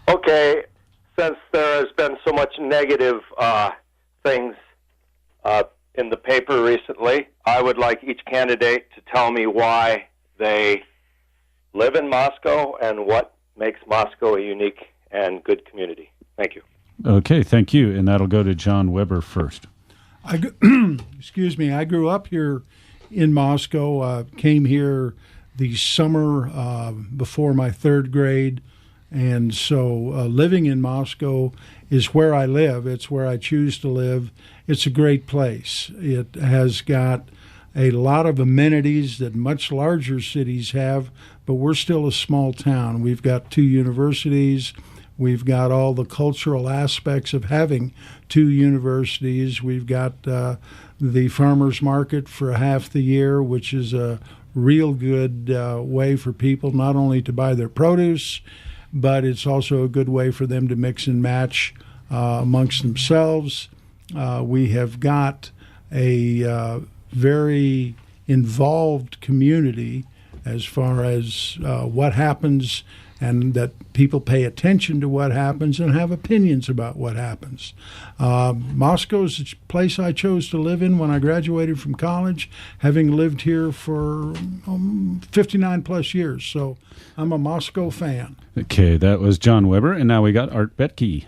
Okay, since there has been so much negative things in the paper recently, I would like each candidate to tell me why they live in Moscow and what makes Moscow a unique and good community. Thank you. Okay, thank you. And that'll go to John Weber first. Excuse me. I grew up here in Moscow, came here the summer before my third grade. And so living in Moscow is where I live. It's where I choose to live. It's a great place. It has got a lot of amenities that much larger cities have, but we're still a small town. We've got 2 universities. We've got all the cultural aspects of having 2 universities. We've got the farmers market for half the year, which is a real good way for people not only to buy their produce, but it's also a good way for them to mix and match amongst themselves. We have got a very involved community as far as what happens, and that people pay attention to what happens and have opinions about what happens. Moscow is a place I chose to live in when I graduated from college, having lived here for 59 plus years. So I'm a Moscow fan. Okay, that was John Weber, and now we got Art Bettge.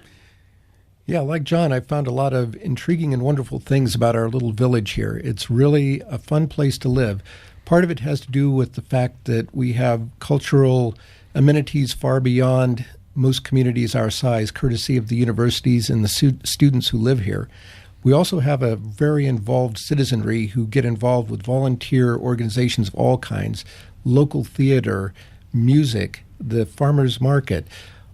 Yeah, like John, I found a lot of intriguing and wonderful things about our little village here. It's really a fun place to live. Part of it has to do with the fact that we have cultural amenities far beyond most communities our size, courtesy of the universities and the students who live here. We also have a very involved citizenry who get involved with volunteer organizations of all kinds, local theater, music, the farmers market.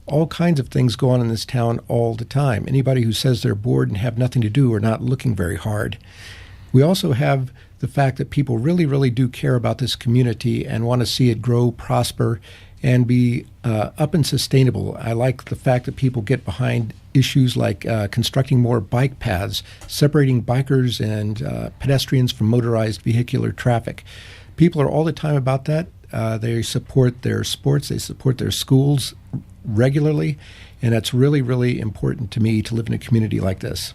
All kinds of things go on in this town all the time. Anybody who says they're bored and have nothing to do are not looking very hard. We also have the fact that people really, really do care about this community and want to see it grow, prosper, and be up and sustainable. I like the fact that people get behind issues like constructing more bike paths, separating bikers and pedestrians from motorized vehicular traffic. People are all the time about that. They support their sports. They support their schools regularly. And it's really, really important to me to live in a community like this.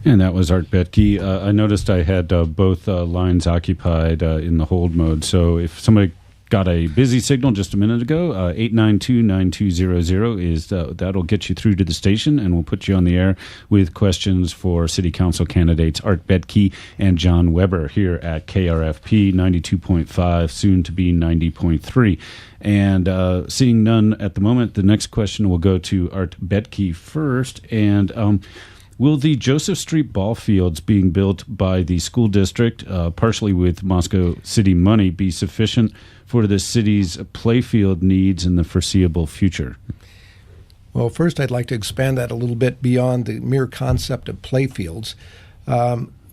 And that was Art Bettge. I noticed I had both lines occupied in the hold mode. So if somebody got a busy signal just a minute ago, 892-9200 is that'll get you through to the station, and we'll put you on the air with questions for City Council candidates Art Bettge and John Weber here at KRFP 92.5, soon to be 90.3. And seeing none at the moment, the next question will go to Art Bettge first. And will the Joseph Street ball fields being built by the school district, partially with Moscow City money, be sufficient for the city's playfield needs in the foreseeable future? Well, first I'd like to expand that a little bit beyond the mere concept of playfields.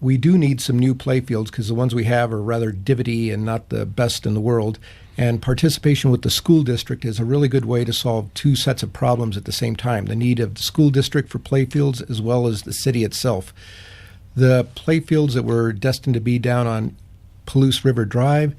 We do need some new playfields because the ones we have are rather divotty and not the best in the world. And participation with the school district is a really good way to solve 2 sets of problems at the same time, the need of the school district for playfields as well as the city itself. The playfields that were destined to be down on Palouse River Drive,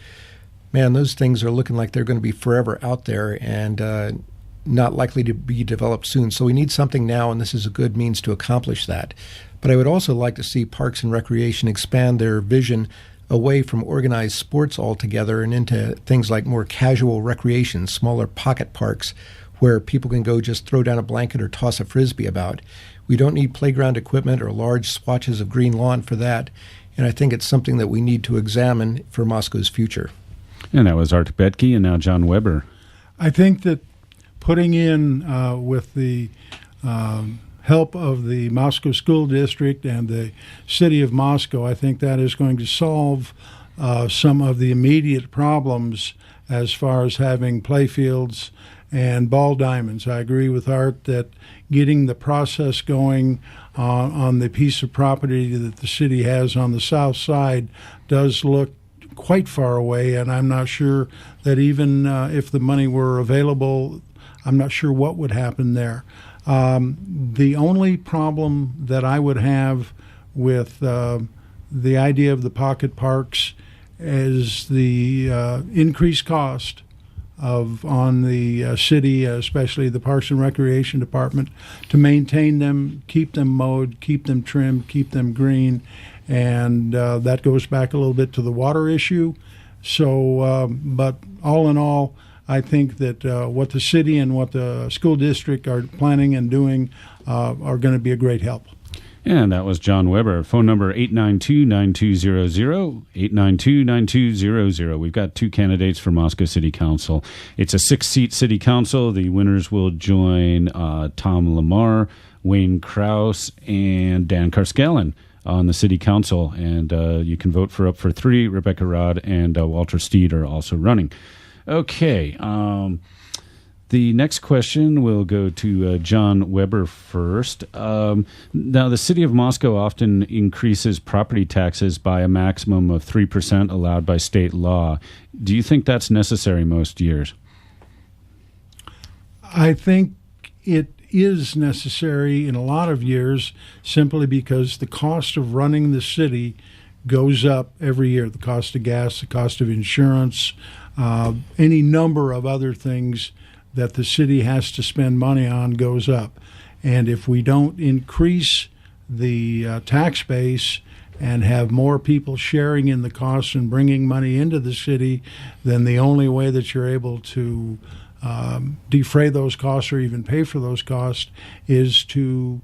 man, those things are looking like they're going to be forever out there and not likely to be developed soon. So we need something now, and this is a good means to accomplish that. But I would also like to see Parks and Recreation expand their vision away from organized sports altogether and into things like more casual recreation, smaller pocket parks where people can go just throw down a blanket or toss a frisbee about. We don't need playground equipment or large swatches of green lawn for that, and I think it's something that we need to examine for Moscow's future. And that was Art Bettge, and now John Weber. I think that putting in with the help of the Moscow School District and the City of Moscow, I think that is going to solve some of the immediate problems as far as having playfields and ball diamonds. I agree with Art that getting the process going on the piece of property that the city has on the south side does look quite far away, and I'm not sure that even if the money were available, I'm not sure what would happen there. The only problem that I would have with the idea of the pocket parks is the increased cost on the city, especially the Parks and Recreation Department, to maintain them, keep them mowed, keep them trimmed, keep them green, and that goes back a little bit to the water issue. So, but all in all, I think that what the city and what the school district are planning and doing are going to be a great help. And that was John Weber. Phone number 892-9200, 892-9200. We've got two candidates for Moscow City Council. It's a 6-seat city council. The winners will join Tom Lamar, Wayne Krause, and Dan Karskellen on the city council. And you can vote for up for 3. Rebecca Rod and Walter Steed are also running. Okay. The next question will go to John Weber first. Now, the city of Moscow often increases property taxes by a maximum of 3% allowed by state law. Do you think that's necessary most years? I think it is necessary in a lot of years simply because the cost of running the city goes up every year. The cost of gas, the cost of insurance, any number of other things that the city has to spend money on goes up. And if we don't increase the tax base and have more people sharing in the costs and bringing money into the city, then the only way that you're able to defray those costs or even pay for those costs is to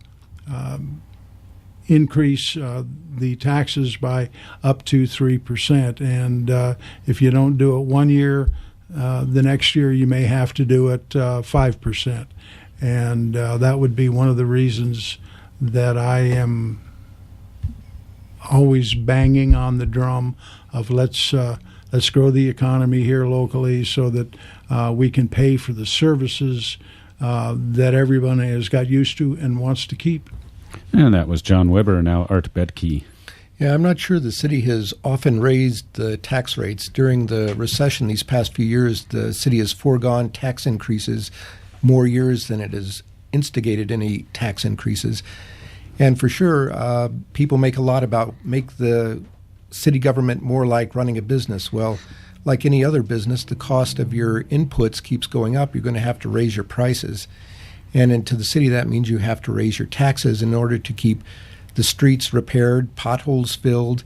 increase the taxes by up to 3%. And if you don't do it one year, the next year you may have to do it 5%. And that would be one of the reasons that I am always banging on the drum of let's grow the economy here locally so that we can pay for the services that everyone has got used to and wants to keep. And that was John Weber, now Art Bettge. Yeah, I'm not sure the city has often raised the tax rates. During the recession these past few years, the city has foregone tax increases more years than it has instigated any tax increases. And for sure, people make the city government more like running a business. Well, like any other business, the cost of your inputs keeps going up. You're going to have to raise your prices. And to the city, that means you have to raise your taxes in order to keep the streets repaired, potholes filled,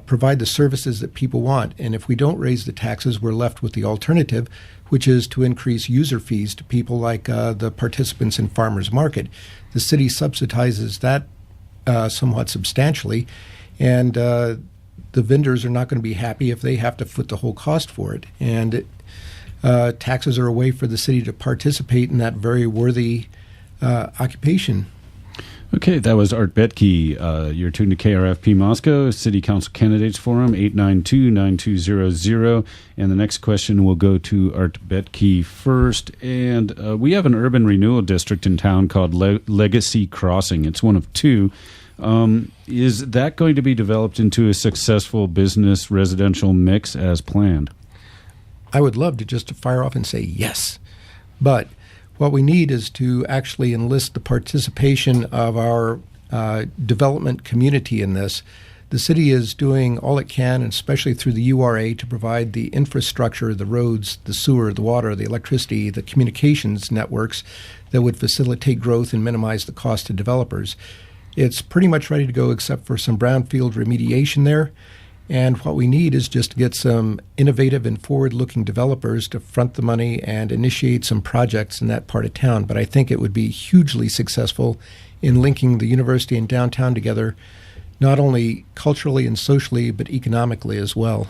provide the services that people want. And if we don't raise the taxes, we're left with the alternative, which is to increase user fees to people like the participants in farmers market. The city subsidizes that somewhat substantially, and the vendors are not going to be happy if they have to foot the whole cost for it. And taxes are a way for the city to participate in that very worthy occupation. Okay, that was Art Bettge. You're tuned to KRFP Moscow, City Council Candidates Forum, 892-9200. And the next question will go to Art Bettge first. And we have an urban renewal district in town called Legacy Crossing. It's one of two. Is that going to be developed into a successful business residential mix as planned? I would love to just fire off and say yes. But what we need is to actually enlist the participation of our development community in this. The city is doing all it can, especially through the URA, to provide the infrastructure, the roads, the sewer, the water, the electricity, the communications networks that would facilitate growth and minimize the cost to developers. It's pretty much ready to go except for some brownfield remediation there. And what we need is just to get some innovative and forward-looking developers to front the money and initiate some projects in that part of town. But I think it would be hugely successful in linking the university and downtown together, not only culturally and socially, but economically as well.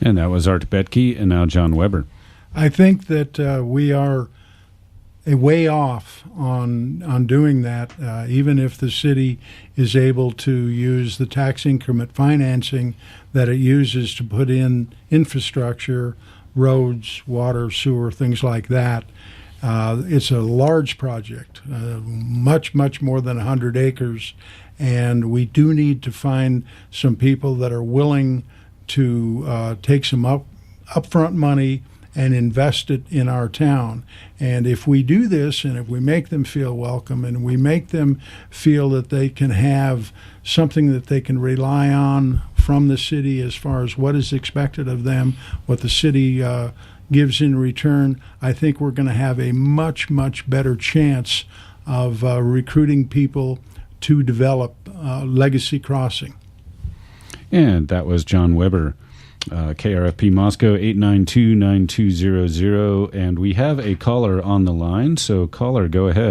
And that was Art Bettge, and now John Weber. I think that we are a way off on doing that, even if the city is able to use the tax increment financing that it uses to put in infrastructure, roads, water, sewer, things like that. It's a large project, much more than 100 acres, and we do need to find some people that are willing to take some upfront money and invest it in our town. And if we do this, and if we make them feel welcome, and we make them feel that they can have something that they can rely on from the city as far as what is expected of them, what the city gives in return, I think we're going to have a much, much better chance of recruiting people to develop Legacy Crossing. And that was John Weber, KRFP Moscow 892-9200. And we have a caller on the line. So caller, go ahead.